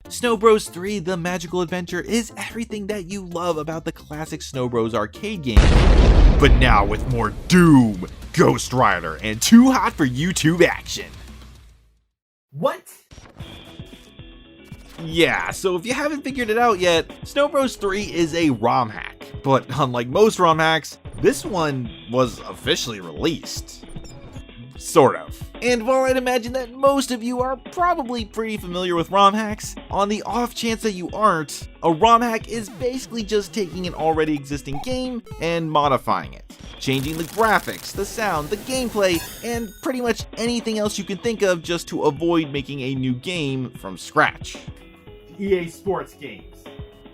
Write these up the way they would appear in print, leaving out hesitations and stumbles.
Snow Bros. 3 The Magical Adventure is everything that you love about the classic Snow Bros. Arcade game, but now with more Doom, Ghost Rider, and Too Hot for YouTube action. What? Yeah, so if you haven't figured it out yet, Snow Bros. 3 is a ROM hack, but unlike most ROM hacks, this one was officially released. Sort of. And while I'd imagine that most of you are probably pretty familiar with ROM hacks, on the off chance that you aren't, a ROM hack is basically just taking an already existing game and modifying it, changing the graphics, the sound, the gameplay, and pretty much anything else you can think of just to avoid making a new game from scratch. EA Sports games.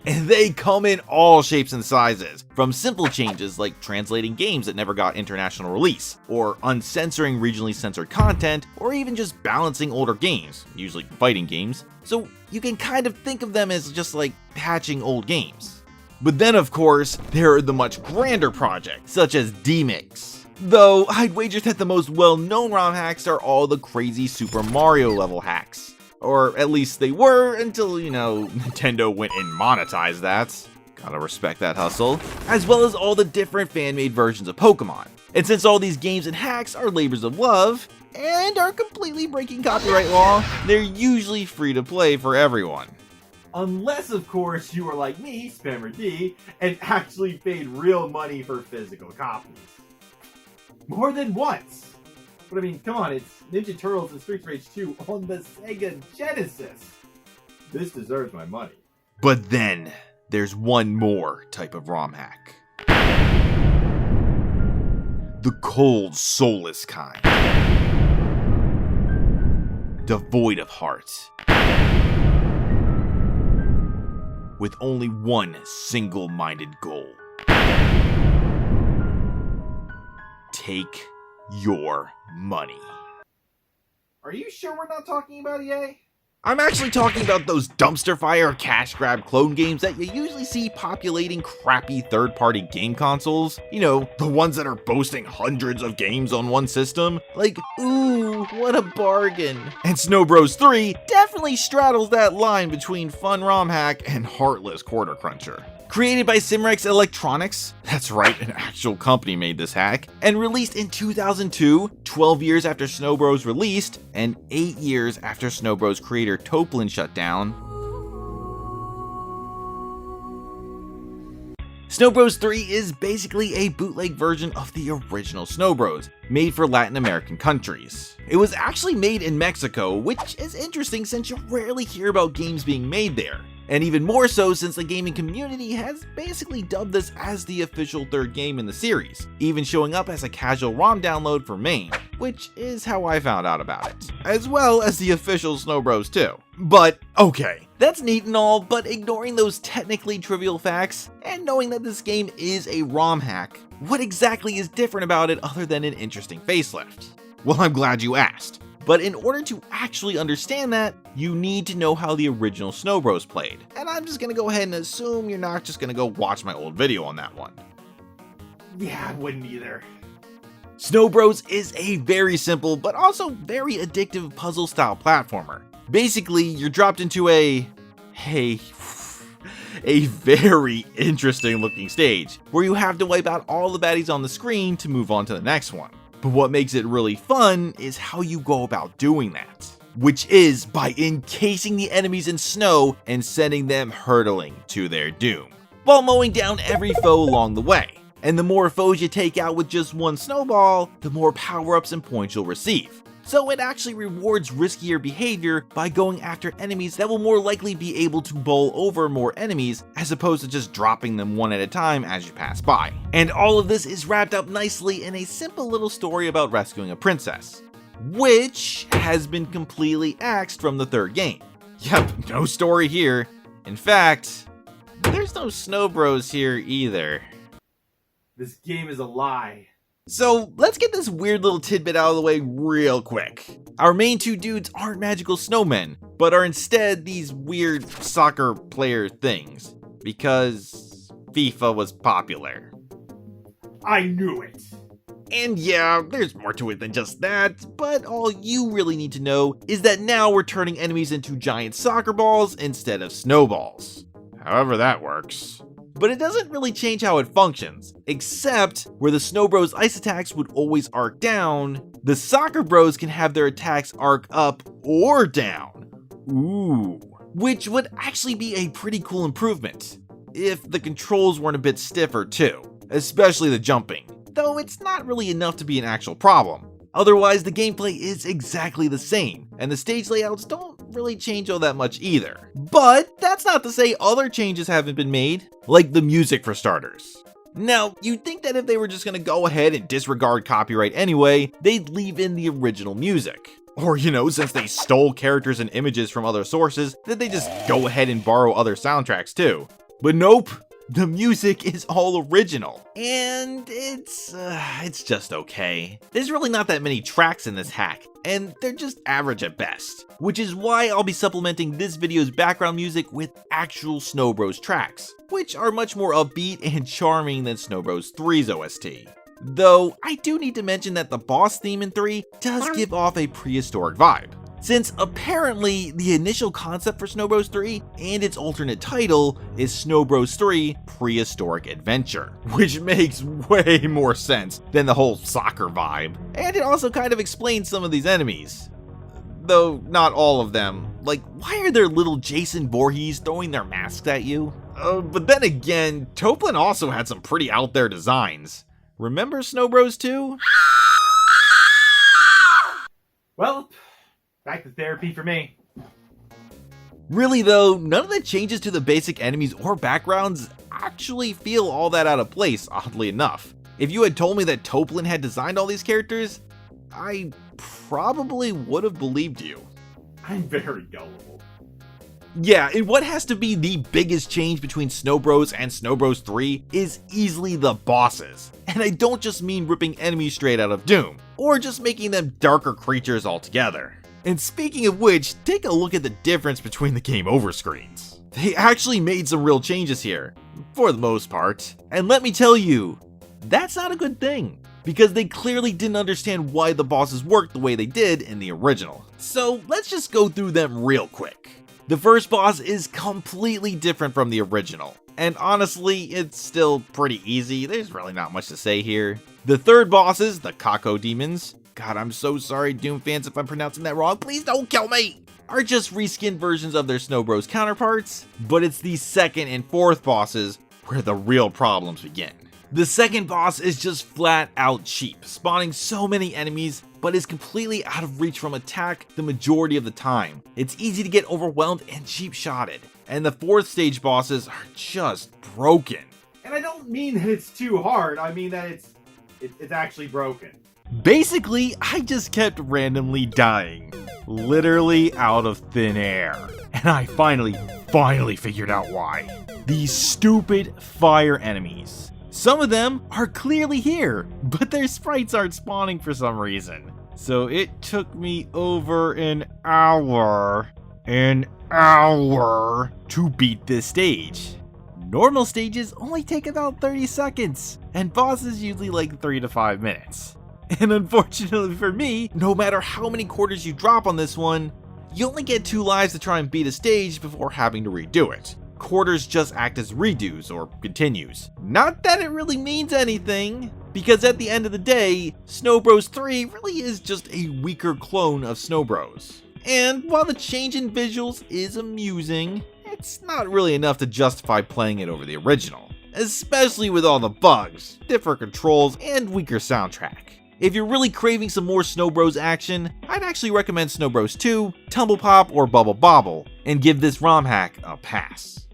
And they come in all shapes and sizes, from simple changes like translating games that never got international release, or uncensoring regionally censored content, or even just balancing older games, usually fighting games, so you can kind of think of them as just like patching old games. But then of course, there are the much grander projects, such as DMix. Though I'd wager that the most well-known ROM hacks are all the crazy Super Mario level hacks. Or at least they were until, Nintendo went and monetized that. Gotta respect that hustle. As well as all the different fan-made versions of Pokemon. And since all these games and hacks are labors of love, and are completely breaking copyright law, they're usually free to play for everyone. Unless, of course, you are like me, Spammer D, and actually paid real money for physical copies. More than once. But I mean, come on, it's Ninja Turtles and Streets of Rage 2 on the Sega Genesis. This deserves my money. But then, there's one more type of ROM hack. The cold, soulless kind. Devoid of heart. With only one single-minded goal. Take your money. Are you sure we're not talking about EA? I'm actually talking about those dumpster fire cash grab clone games that you usually see populating crappy third-party game consoles. The ones that are boasting hundreds of games on one system. Like, ooh, what a bargain. And Snow Bros. 3 definitely straddles that line between fun ROM hack and heartless quarter cruncher. Created by Simrex Electronics, that's right, an actual company made this hack, and released in 2002, 12 years after Snow Bros. Released, and 8 years after Snow Bros. Creator Toaplan shut down. Snow Bros. 3 is basically a bootleg version of the original Snow Bros, made for Latin American countries. It was actually made in Mexico, which is interesting since you rarely hear about games being made there. And even more so since the gaming community has basically dubbed this as the official third game in the series, even showing up as a casual ROM download for MAME, which is how I found out about it, as well as the official Snow Bros. 2. But okay, that's neat and all, but ignoring those technically trivial facts, and knowing that this game is a ROM hack, what exactly is different about it other than an interesting facelift? Well, I'm glad you asked. But in order to actually understand that, you need to know how the original Snow Bros. Played. And I'm just gonna go ahead and assume you're not just gonna go watch my old video on that one. Yeah, I wouldn't either. Snow Bros. Is a very simple, but also very addictive puzzle-style platformer. Basically, you're dropped into a very interesting looking stage, where you have to wipe out all the baddies on the screen to move on to the next one. But what makes it really fun is how you go about doing that, which is by encasing the enemies in snow and sending them hurtling to their doom, while mowing down every foe along the way. And the more foes you take out with just one snowball, the more power-ups and points you'll receive. So it actually rewards riskier behavior by going after enemies that will more likely be able to bowl over more enemies, as opposed to just dropping them one at a time as you pass by. And all of this is wrapped up nicely in a simple little story about rescuing a princess, which has been completely axed from the third game. Yep, no story here. In fact, there's no Snow Bros here either. This game is a lie. So let's get this weird little tidbit out of the way real quick. Our main two dudes aren't magical snowmen, but are instead these weird soccer player things, because FIFA was popular. I knew it. And yeah, there's more to it than just that, but all you really need to know is that now we're turning enemies into giant soccer balls instead of snowballs. However that works. But it doesn't really change how it functions, except where the Snow Bros ice attacks would always arc down, the Soccer Bros can have their attacks arc up or down. Ooh. Which would actually be a pretty cool improvement, if the controls weren't a bit stiffer too, especially the jumping, though it's not really enough to be an actual problem. Otherwise, the gameplay is exactly the same, and the stage layouts don't really change all that much either. But that's not to say other changes haven't been made, like the music for starters. Now, you'd think that if they were just gonna go ahead and disregard copyright anyway, they'd leave in the original music. Or, since they stole characters and images from other sources, that they just go ahead and borrow other soundtracks too. But nope, the music is all original. And it's just okay. There's really not that many tracks in this hack, and they're just average at best. Which is why I'll be supplementing this video's background music with actual Snow Bros tracks, which are much more upbeat and charming than Snow Bros 3's OST. Though, I do need to mention that the boss theme in 3 does give off a prehistoric vibe, since apparently the initial concept for Snow Bros 3 and its alternate title is Snow Bros 3 Prehistoric Adventure, which makes way more sense than the whole soccer vibe, and it also kind of explains some of these enemies. Though not all of them. Like, why are there little Jason Voorhees throwing their masks at you? But then again, Toaplan also had some pretty out there designs. Remember Snow Bros 2? Well, back to therapy for me. Really though, none of the changes to the basic enemies or backgrounds actually feel all that out of place, oddly enough. If you had told me that Toaplan had designed all these characters, I probably would have believed you. I'm very gullible. Yeah, and what has to be the biggest change between Snow Bros and Snow Bros 3 is easily the bosses. And I don't just mean ripping enemies straight out of Doom, or just making them darker creatures altogether. And speaking of which, take a look at the difference between the game over screens. They actually made some real changes here, for the most part. And let me tell you, that's not a good thing, because they clearly didn't understand why the bosses worked the way they did in the original. So let's just go through them real quick. The first boss is completely different from the original, and honestly, it's still pretty easy. There's really not much to say here. The third bosses, the Kako Demons, God, I'm so sorry Doom fans if I'm pronouncing that wrong, please don't kill me, are just reskinned versions of their Snow Bros counterparts, but it's the second and fourth bosses where the real problems begin. The second boss is just flat out cheap, spawning so many enemies, but is completely out of reach from attack the majority of the time. It's easy to get overwhelmed and cheap shotted. And the fourth stage bosses are just broken. And I don't mean that it's too hard, I mean that it's actually broken. Basically, I just kept randomly dying, literally out of thin air. And I finally figured out why. These stupid fire enemies. Some of them are clearly here, but their sprites aren't spawning for some reason. So it took me over an hour to beat this stage. Normal stages only take about 30 seconds, and bosses usually like 3 to 5 minutes. And unfortunately for me, no matter how many quarters you drop on this one, you only get 2 lives to try and beat a stage before having to redo it. Quarters just act as redos or continues. Not that it really means anything, because at the end of the day, Snow Bros 3 really is just a weaker clone of Snow Bros. And while the change in visuals is amusing, it's not really enough to justify playing it over the original, especially with all the bugs, different controls, and weaker soundtrack. If you're really craving some more Snow Bros action, I'd actually recommend Snow Bros 2, Tumble Pop, or Bubble Bobble, and give this ROM hack a pass.